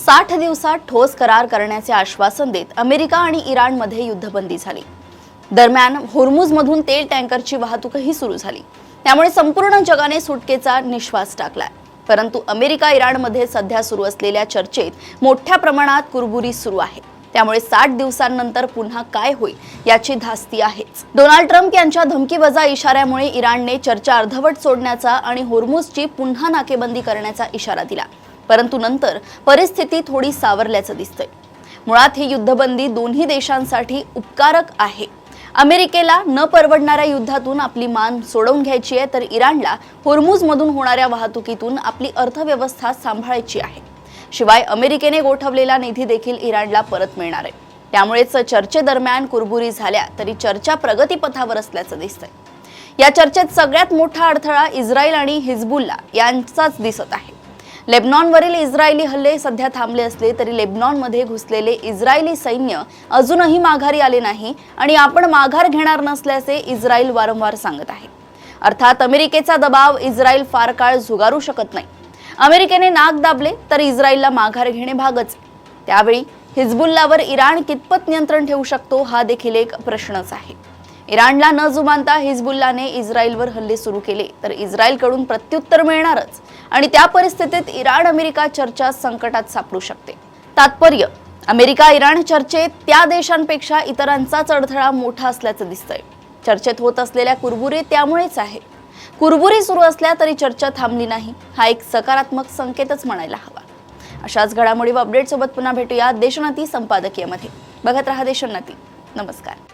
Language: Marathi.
60 दिवसात ठोस करार करण्याचे आश्वासन देत अमेरिका आणि इराणमध्ये युद्धबंदी झाली। दरम्यान होर्मुझमधून तेल टँकरची वाहतूकही सुरू झाली। त्यामुळे संपूर्ण जगाने सुटकेचा निश्वास टाकलाय। परंतु अमेरिका इराणमध्ये सध्या सुरू असलेल्या चर्चेत मोठ्या प्रमाणात कुरबुरी सुरू आहे। त्यामुळे 60 दिवसांनंतर पुन्हा काय होईल याची धास्ती आहेच। डोनाल्ड ट्रम्प यांच्या धमकीवजा इशाऱ्यामुळे इराणने चर्चा अर्धवट सोडण्याचा आणि होर्मुझची पुन्हा नाकेबंदी करण्याचा इशारा दिला। परंतु नंतर परिस्थिती थोडी सावरल्याचं दिसतंय। मुळात ही युद्धबंदी दोन्ही देशांसाठी उपकारक आहे। अमेरिकेला न परवडणाऱ्या युद्धातून आपली मान सोडवून घ्यायची आहे, तर इराणला होर्मुझमधून होणाऱ्या वाहतुकीतून आपली अर्थव्यवस्था सांभाळायची आहे। शिवाय अमेरिकेने गोठवलेला निधी देखील इराणला परत मिळणार आहे। त्यामुळेच चर्चेदरम्यान कुरबुरी झाल्या तरी चर्चा प्रगतीपथावर असल्याचं दिसतंय। या चर्चेत सगळ्यात मोठा अडथळा इस्रायल आणि हिजबुल्ला यांचाच दिसत आहे। लेबनॉनवरील इस्रायली हल्ले सध्या थांबले असले तरी लेबनॉनमध्ये घुसलेले इस्रायली सैन्य अजूनही माघारी आले नाही आणि आपण माघार घेणार नसल्याचे इस्रायल वारंवार सांगत आहे। अर्थात अमेरिकेचा दबाव इस्रायल फार काळ झुगारू शकत नाही। अमेरिकेने नाक दाबले तर इस्रायलला माघार घेणे भागच। त्यावेळी हिजबुल्लावर इराण कितपत नियंत्रण ठेवू शकतो हा देखील एक प्रश्नच आहे। इराणला न जुमानता हिजबुल्लाने इस्रायलवर हल्ले सुरू केले तर इस्रायलकडून प्रत्युत्तर मिळणारच आणि त्या परिस्थितीत इराण अमेरिका चर्चा संकटात सापडू शकते। तात्पर्य, अमेरिका इराण चर्चेत त्या देशांपेक्षा इतरांचाच अडथळा मोठा असल्याचं दिसतंय। चर्चेत होत असलेल्या कुरबुरी त्यामुळेच आहे। कुरबुरी सुरू असल्या तरी चर्चा थांबली नाही हा एक सकारात्मक संकेतच म्हणायला हवा। अशाच घडामोडी व अपडेट सोबत पुन्हा भेटूया देशोन्नती संपादकीयमध्ये। बघत रहा देशोन्नती। नमस्कार।